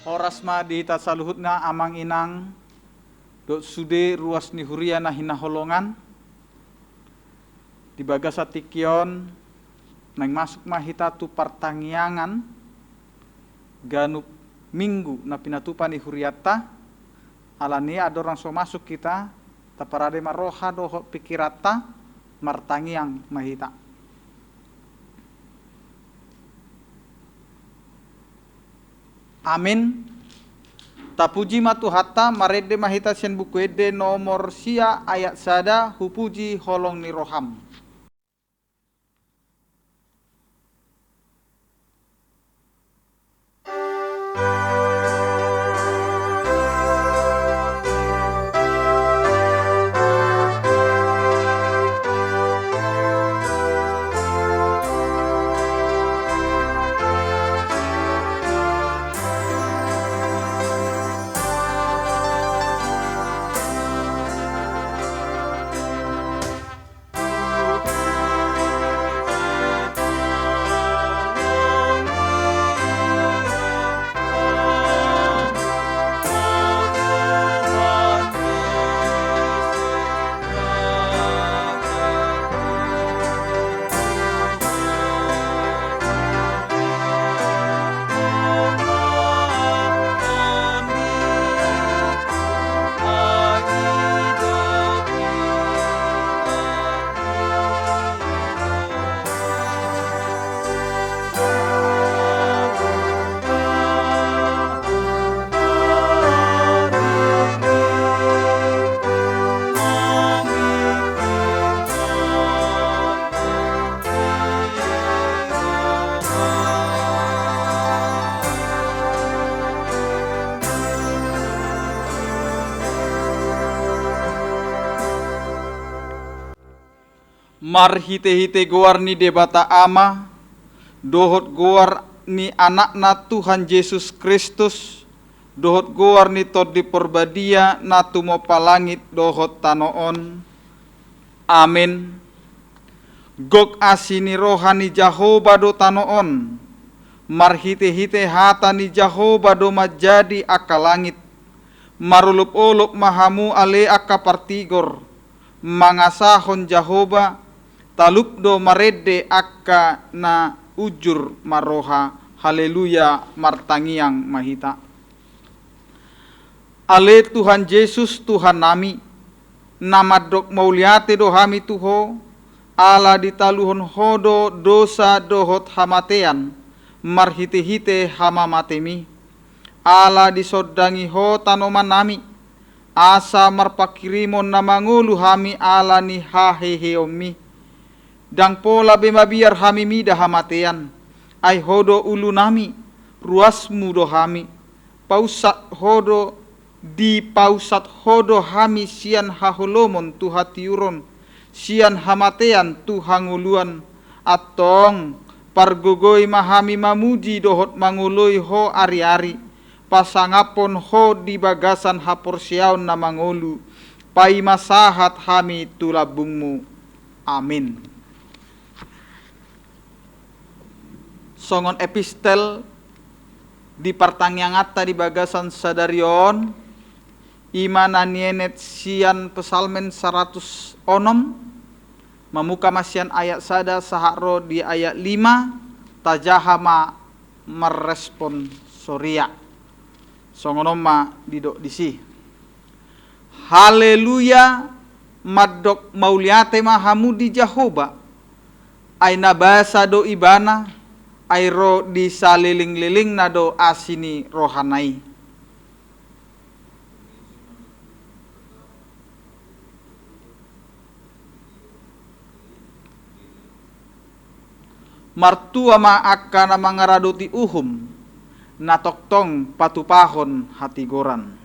Horas ma di tasaluhutna amang inang dot sude ruas ni huria na hinaholongan di bagasa tikion nang masuk mahita tu pertangiangan ganup minggu na pinatupan ni huriata alani ada orang so masuk kita taparade maroha doho pikirata martangiang mahita. Amin. Tapuji matu hatta marede mahita sian buku ede nomor sia ayat sada hupuji holong ni roham. Mar hite-hite goar ni debata ama, dohot goar ni anakna Tuhan Yesus Kristus, dohot goar ni tod di porbadia na tumo palangit dohot tanoon. Amin. Gok asini rohani Jahoba do tanoon, mar hite-hite hata ni Jahoba do majadi akalangit, marulup-ulup mahamu ale akapartigor, mangasahon Jahoba, talup do marede akka na ujur maroha. Haleluya martangiang mahita. Ale Tuhan Yesus Tuhan nami, nama dok mauliate do hami tuho, ala ditaluhon hodo dosa dohot hamatean, marhite-hite hama matemi, ala disodangi ho tanoman nami, asa marpakirimon na mangulu hami ala ni haheheomi, dang pola bemabiar hami mida hamatean, ay hodo ulu nami, ruasmu do hami, pausat hodo di pausat hodo hami sian haholomon tu hatiuron, sian hamatean tu hanguluan, atong pargogoi mahami mamuji dohot mangului ho ari-ari, pasangapon ho di bagasan haporsiaon na mangulu, pai masahat hami tulabungmu. Amin. Songon epistel di pertangiangata di bagasan sadarion imana nienet sian pesalmen 100 onom mamuka masian ayat sada sahakro di ayat 5 tajahama merespon soria songonoma didok disi. Haleluya madok mauliate mahamu di Jahoba aina bahasa do ibana airo di saliling-liling nado asini rohanai. Martua ma akka na mangaraduti uhum, natoktong patupahon hati goran.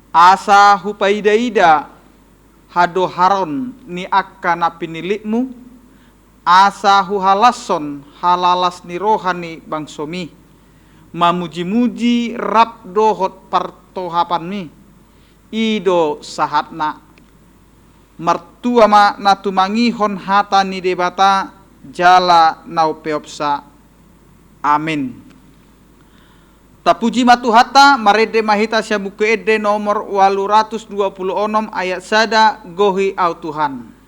Asa hupaida-ida hado haron ni akka na pinilikmu, asa huhalason halalas ni rohani bangsomi, mamuji-muji rap dohot partohapan mi, ido sahatna. Mertua ma natumangihon hata ni debata jala nau peopsa. Amin. Tapuji matu hata marede mahita sia buku ede nomor 826 ayat sada gohi au Tuhan.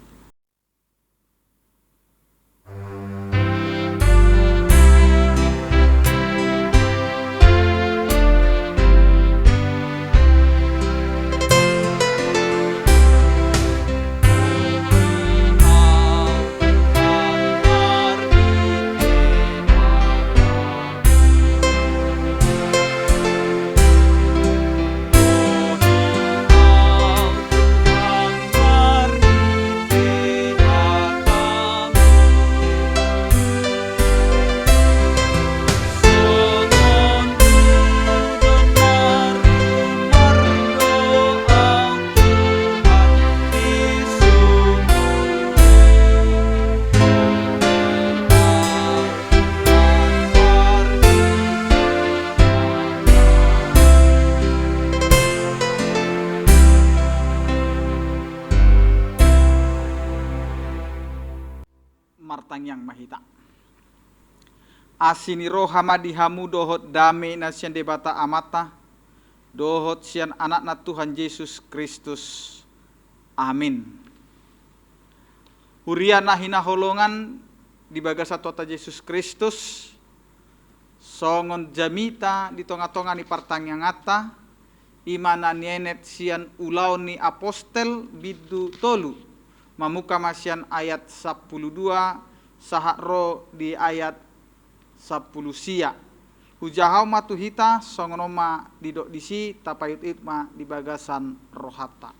Martang yang mahita. Asini rohama dihamu dohot dame na sian debata amata, dohot sian anak na Tuhan Yesus Kristus. Amin. Huria na hinaholongan di bagasa tota Yesus Kristus, songon jamita di tonga-tonga ni partang yang ata, imana nienet sian ulau ni apostel bidu tolu. Mamuka masian ayat 12 sahak ro di ayat 10 sia. Hujahau matu hita songonoma didok disi tapayut itma di bagasan rohata.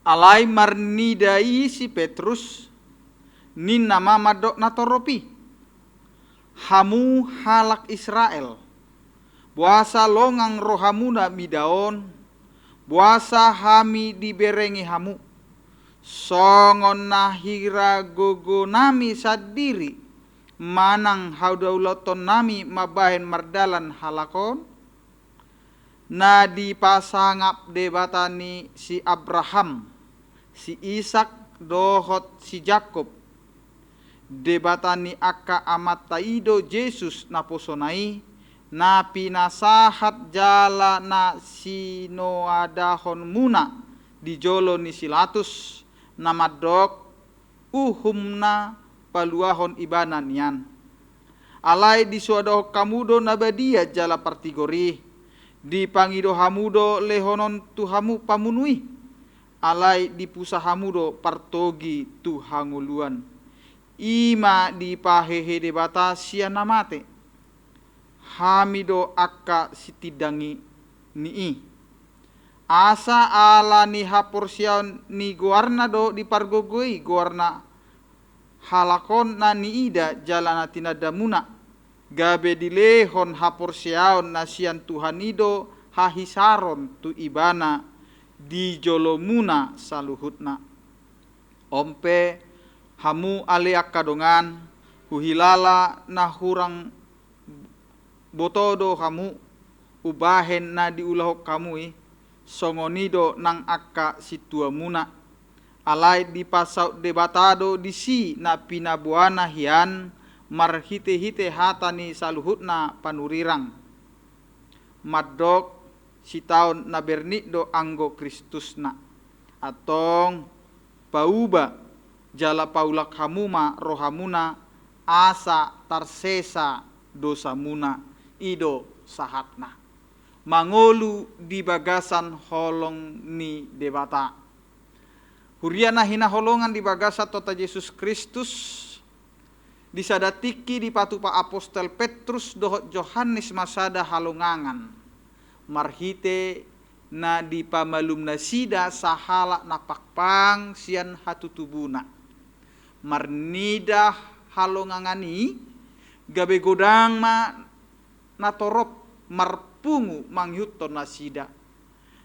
Alai marnidai si Petrus nin nama madok natoropi. Hamu halak Israel. Buasa longang rohamuna midaon. Buasa hami diberengi hamu. Songon nahira gogo nami sadiri manang haudauloton nami mabahen mardalan halakon na dipasangap debatani si Abraham, si Ishak dohot si Jakob debatani aka amat taido Yesus naposonai na pinasahat jala na sinoadahon muna di jolo ni silatus namadok uhumna paluahon ibanan yan. Alai disuadoh kamudo nabadia jala partigori, dipangido hamudo lehonon tuhamu pamunui, alai dipusa hamudo partogi tuhanguluan. Ima dipahehe debata sia namate, hamido akka sitidangi nii. Asa ala ni hapursiaon ni guarna do di pargogoi guarna halakon na ni ida jalana tinadamuna gabe dilehon hapursiaon na sian Tuhan ido hahisaron tu ibana di jolomuna saluhutna. Ompe hamu aleak kadongan huhilala na hurang botodo hamu ubahen na diulahok kamui songonido nang akka situa muna alai di pasau debatado disi na pinabuana hian marhite-hite hatani saluhutna panurirang madok si taon na bernikdo anggo Kristusna atong pauba jala paulak hamuma rohamuna asa tarsesa dosa muna ido sahatna mangolu di bagasan holong ni debata. Huriana hina holongan di bagasa tota Yesus Kristus disadatiki di patupa apostel Petrus dohot Yohanes masada halongangan. Marhite na di pamalumna sida sahala napakpang sian hatutubuna. Marnida halongangani gabe godang ma natorop marpungu mangyuton nasida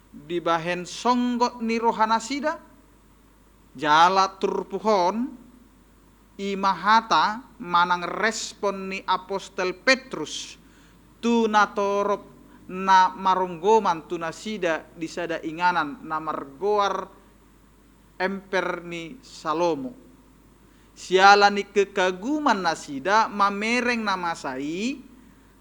dibahen songgot ni rohana sida jala turpuhon imahata manang respon ni apostel Petrus tu natorop na maronggoman tu nasida disada inganan na margoar emper ni Salomo. Siala ni kekaguman nasida mamereng namasai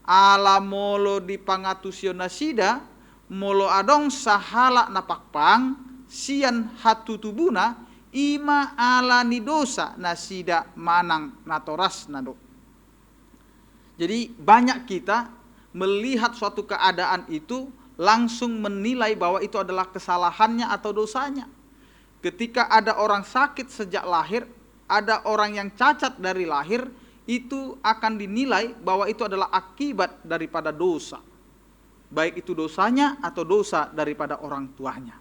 ala molo di pangatusio nasida molo adong sahala napakpang sian hatu tubuna ima ala ni dosa nasida manang natoras nado. Jadi banyak kita melihat suatu keadaan itu langsung menilai bahwa itu adalah kesalahannya atau dosanya. Ketika ada orang sakit sejak lahir, ada orang yang cacat dari lahir, itu akan dinilai bahwa itu adalah akibat daripada dosa. Baik itu dosanya atau dosa daripada orang tuanya.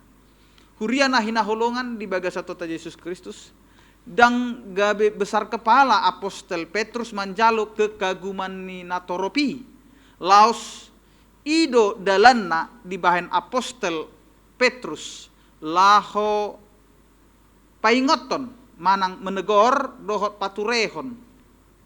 Huriana hina holongan di bagasa tota Yesus Kristus. Dan gabe besar kepala Apostel Petrus manjalo kekaguman ni natoropi. Laos ido dalanna di bahan Apostel Petrus. Laho paingoton manang menegor dohot paturehon.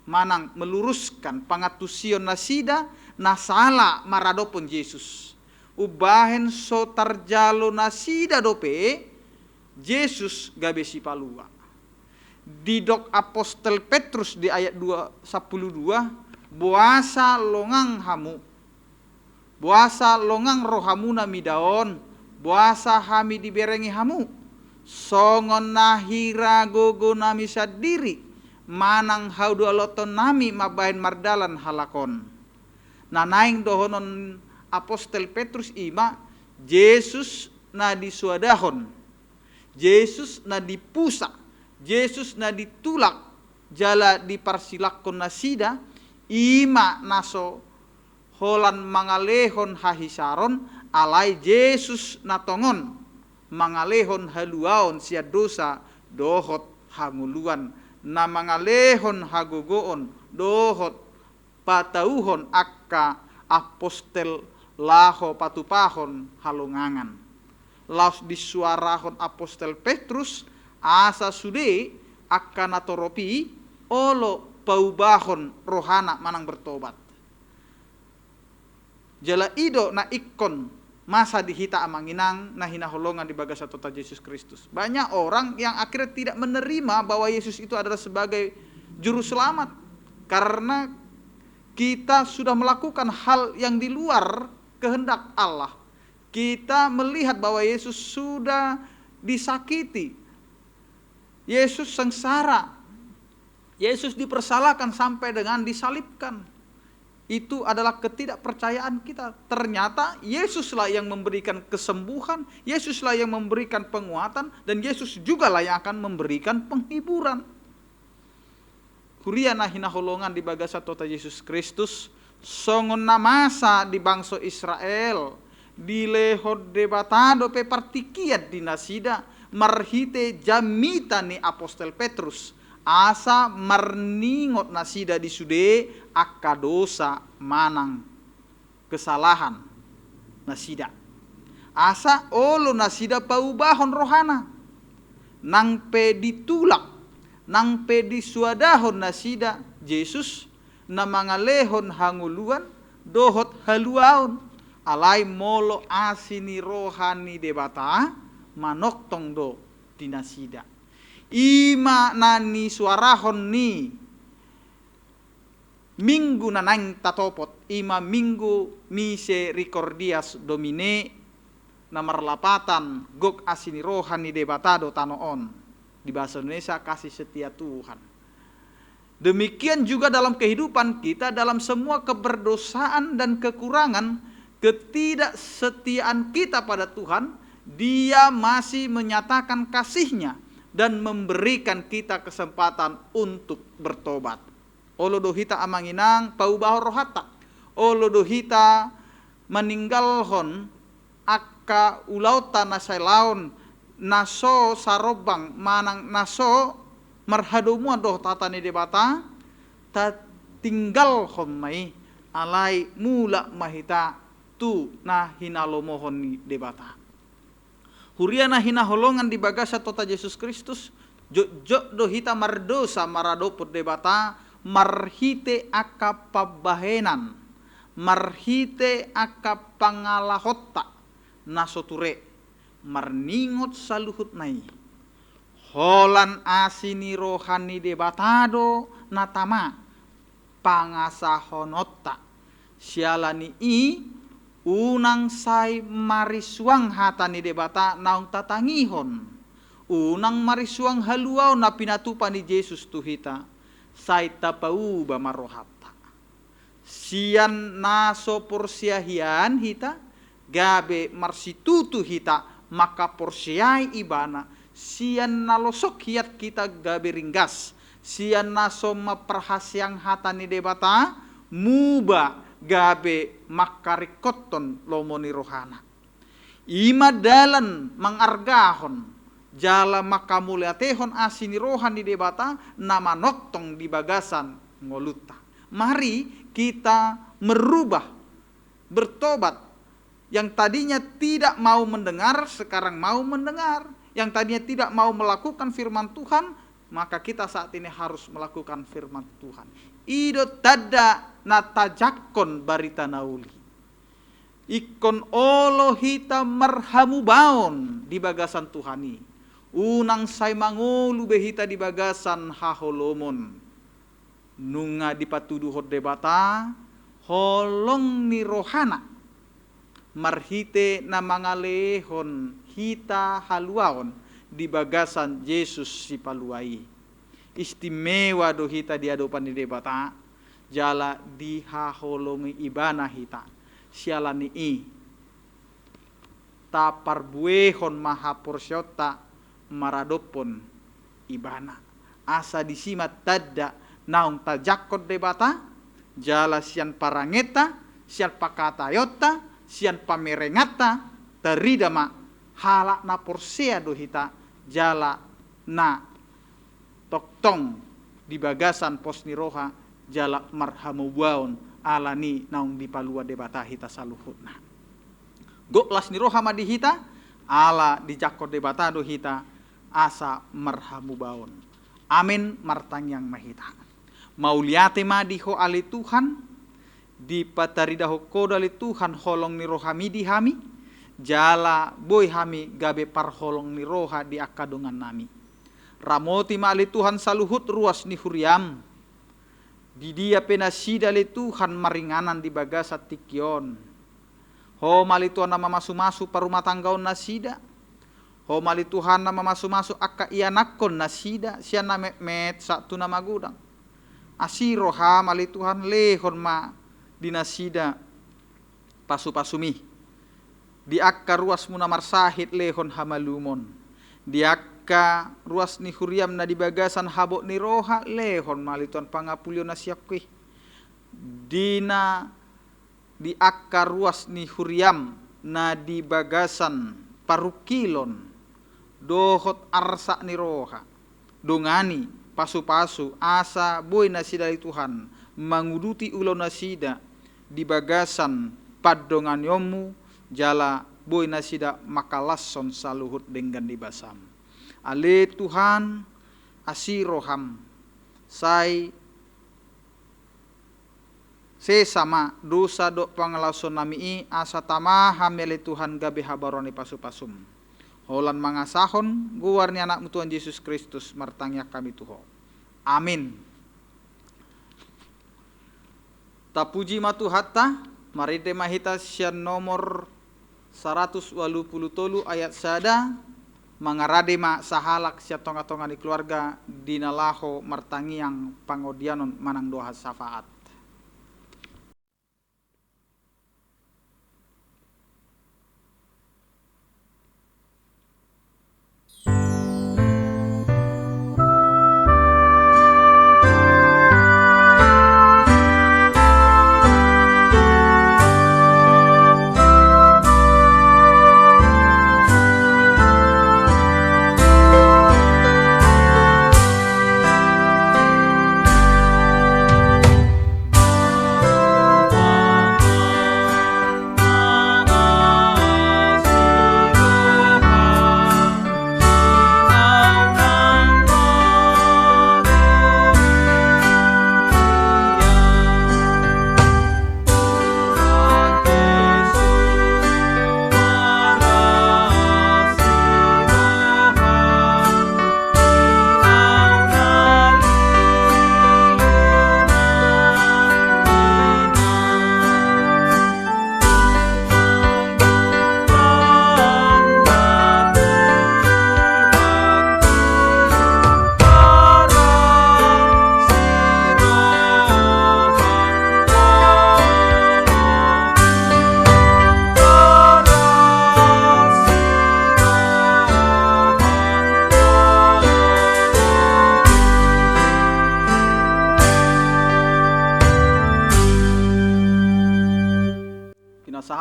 Manang meluruskan pangatusion nasida nasala maradopon Yesus. Ubahen so tarjalo nasida dope Yesus gabe si palua. Di dok Apostel Petrus di ayat 2:12 buasa longang hamu. Buasa longang rohamuna midaon. Buasa hami diberengi hamu. Songon nahira gogo nami sadiri. Manang haudu aloton nami mabahin mardalan halakon. Nanaing dohonon Apostel Petrus ima Yesus na disuadahon. Yesus na dipusa. Yesus na ditulak jala diparsilakon nasida ima naso holan mangalehon hahisaron alai Yesus natongon mangalehon haluaon sia dosa dohot hanguluan na mangalehon hagogoon dohot patauhon akka apostel laho patupahon halongangan. Laos disuarahon Apostel Petrus asa sude akan atoropi olo paubahon rohana manang bertobat. Jala ido na ikon masa dihita amanginang na hinaholongan di bagasa tota Yesus Kristus. Banyak orang yang akhirnya tidak menerima bahwa Yesus itu adalah sebagai juru selamat karena kita sudah melakukan hal yang di luar kehendak Allah. Kita melihat bahwa Yesus sudah disakiti. Yesus sengsara. Yesus dipersalahkan sampai dengan disalibkan. Itu adalah ketidakpercayaan kita. Ternyata Yesuslah yang memberikan kesembuhan, Yesuslah yang memberikan penguatan, dan Yesus jugalah yang akan memberikan penghiburan. Huriana hinaholongan di bagasa tota Yesus Kristus, songon namasa di bangsa Israel, di lehod debatado pe partikiat di nasida, marhite jamita ni Apostel Petrus asa marningot nasida di sude akka dosa manang kesalahan nasida asa olo nasida paubahon rohana nang pe ditulak nang pe disuadahon nasida Yesus na mangalehon hanguluan dohot haluaon alai molo asini rohani debata manoktong do dinasida. Ima nani suarahon ni minggu nanang tatopot. Ima minggu misericordias domine namarlapatan gok asini rohani debatado tanoon. Di bahasa Indonesia kasih setia Tuhan. Demikian juga dalam kehidupan kita, dalam semua keberdosaan dan kekurangan, ketidaksetiaan kita pada Tuhan, Dia masih menyatakan kasih-Nya dan memberikan kita kesempatan untuk bertobat. Olo dohita amanginang paubaho rohata. Olo dohita meninggalhon akka ulauta nasailaon naso sarobang manang naso marhadomu doh tatani debata ta tinggal homai alai mula mahita tu na hinalomohon ni debata. Huriana hinaholongan di bagasa tota Yesus Kristus jok dohita mardosa maradopot debata marhite aka pabahenan marhite aka pangalahotta nasoture marningot saluhut nai holan asini rohani debatado natama pangasahonotta sialani unang sai marisuang hatani debata naung tatangihon unang marisuang haluau na pinatupan ni Jesus tuhita sai tapau ba marohata sian naso porsiahian hita gabe marsitutu hita maka porsiai ibana sian nalosok hiat kita gabe ringgas sian naso maperhasyang hatani debata muba gabe makarikoton lomoni rohana ima dalan mangargahon jala makamuliatehon asini rohani debata nama noktong di bagasan ngoluta. Mari kita merubah, bertobat. Yang tadinya tidak mau mendengar sekarang mau mendengar, yang tadinya tidak mau melakukan firman Tuhan maka kita saat ini harus melakukan firman Tuhan. Ido tada natajakon barita nauli. Ikon olo hita marhamu baon di bagasan Tuhani. Unang say mangulu behita di bagasan haholomon. Nunga dipatuduhot debata holong ni rohana. Marhite na mangalehon hita haluaon di bagasan Yesus si paluai. Istimewa do hita di hadapan di debata jala di haholongi ibana hita sialani tapar buehon maha porsyota maradopon ibana asa disimat tadda naung tajakot debata jala sian parangeta sian pakatayota sian pamerengata taridama halak na porsea do hita jala na toktong di bagasan posni roha jala marhamu baon alani naung di palua debata hita saluhutna. Goklas ni roha madi hita ala di jakot debata do hita asa marhamu baon. Amin martang yang mahita. Mauliate madi ho ali Tuhan di pataridaho kodo ali Tuhan holong ni roha midi hami jala boy hami gabe parholong ni roha di akadungan nami. Ramoti mali Tuhan saluhut ruas ni huriam. Di dia penasida li Tuhan maringanan di bagasa tikion. Ho mali Tuhan nama masu-masu parumah tanggaon nasida. Ho mali Tuhan nama masu-masu akka ianakon nasida. Siana met satu nama gudang. Asiro ha mali Tuhan lehon ma dinasida pasu-pasumi. Di akka ruas munamar sahid lehon hamalumon. Di akka ruas ni huriam na di bagasan habok ni roha lehon malituan pangapulyo na siyakwi. Dina di akka ruas ni huriam na di bagasan parukilon dohot arsa ni roha. Dongani pasu-pasu asa boy na sida Tuhan manguduti ulo na sida di bagasan padongan yomu jala boy na sida makalasson saluhut dengan dibasam. Ale Tuhan asiroham say sesama dosa do pangalason nami asa tamaham ele Tuhan gabe habaroni pasu-pasum. Holan mangasahon guwarni anakmu Tuhan Yesus Kristus martangya kami Tuhan. Amin. Tapuji matu hatta marite mahita sian nomor 183 ayat sada mangarade ma sahalak sia tonga-tonga di keluarga dinalaho martangiang pangodianon manang doha syafaat.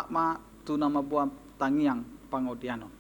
pasahak ma tu nama buam tangiang pangodianon.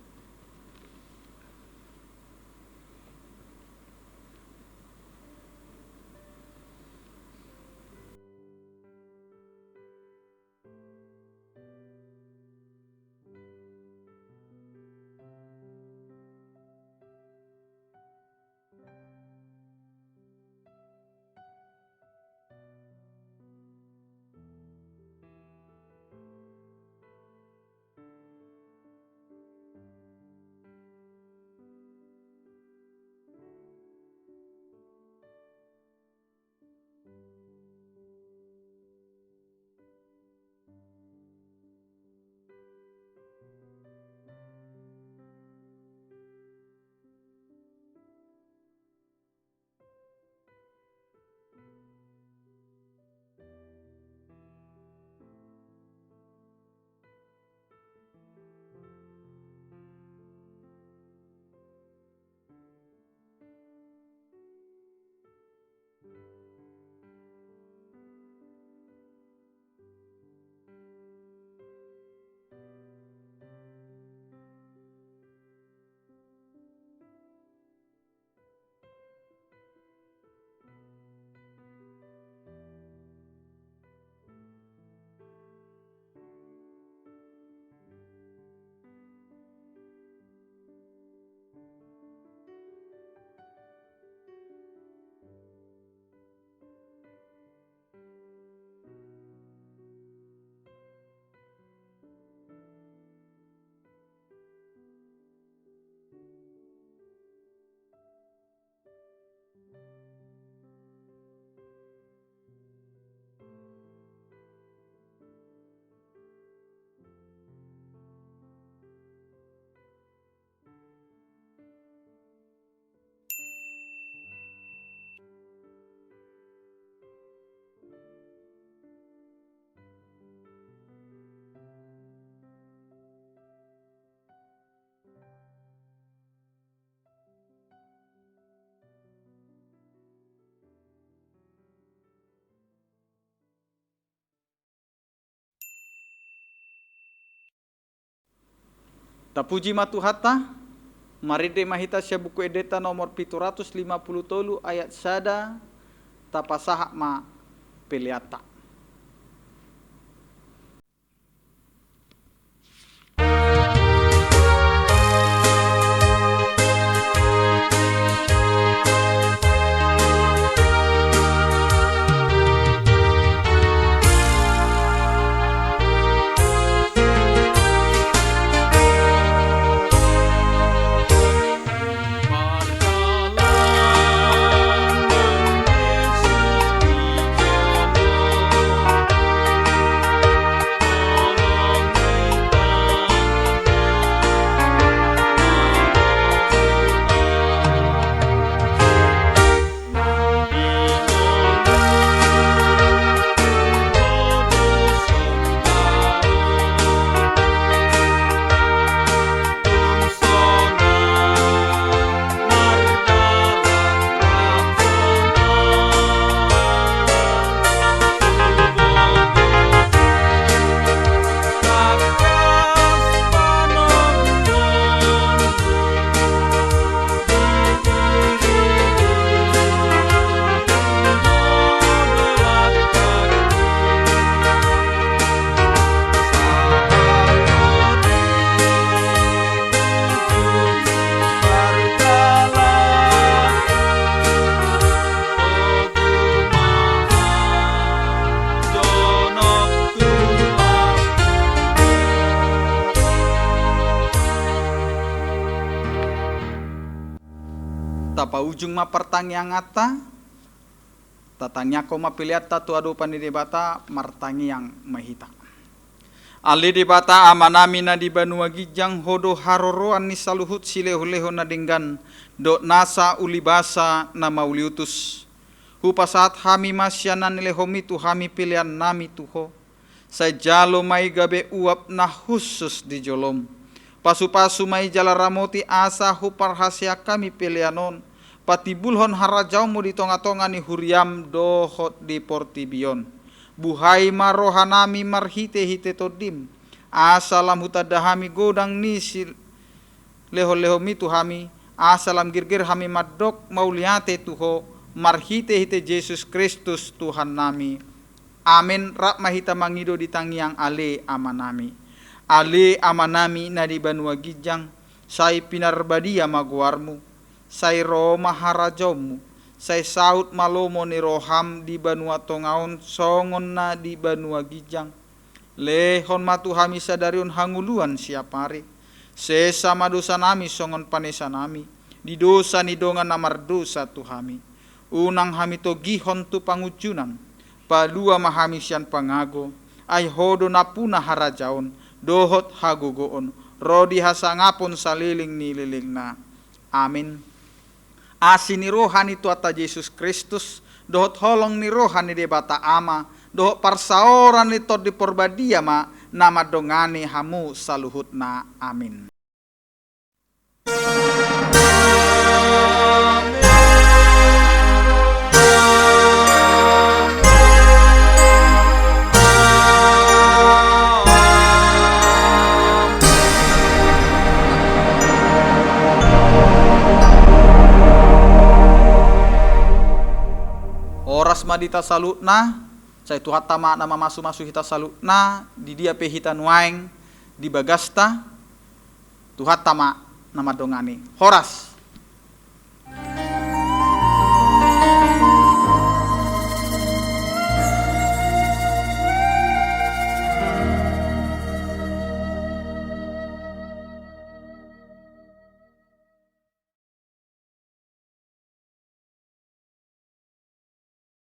Tapuji matuhata, maride mahita sya buku edeta nomor 750 ayat sada, tapasahak ma peleata. Tapa ujung ma pertangiang ata, tatangnya ko mapiliat tatu adu panidebata martangiang mahita. Ali debata amanami na di banua gijang hodo haroroan ni saluhut sileho-leho na dinggan do nasa ulibasa na mauliutus. Hupasat hami masyanan lehomi tu hami pilihan nami tuho. Sa jalo may gabe uap na khusus di jolom. Pasu-pasu may jalaramoti asa huparhasya kami pilihanon. Patibulhon harajau mo di tonga-tonga ni huriam dohot di portibion. Buhay marohanami marhite-hite todim. asalam hutadahami godang nisi leho-leho mitu hami, asalam girgir hami madok mauliate tuho, marhite hite Yesus Kristus Tuhan nami. Amin. Rakmahita mangido di tangiang ale amanami. Ale amanami na di banua gijang, say pinarbadia maguarmu, say Roma harajomu, say saut malomo ni roham di banua tongaon, songon na di banua gijang. Lehon matu hami sadarion hanguluan siapari, sesama dosa nami songon panesa nami, di dosa ni dongan namar dosa tu hami. Unang hami to gihon tu pangucunan, palua mahami sian pangago, ay hodo napuna harajaon, dohot hagugoon, rodi hasangapon saliling nililing na. Amin. Asin ni rohani tuata Yesus Kristus, dohot holong ni rohani debata ama, dohot parsaoran ni tot di porbadia ma, nama dongani hamu saluhut na. Amin. Oras madita salutna, saya tuhat tama nama masu-masu hita salutna, di dia pe hita nuaing, di bagasta, tuhat tama nama dongani. Horas.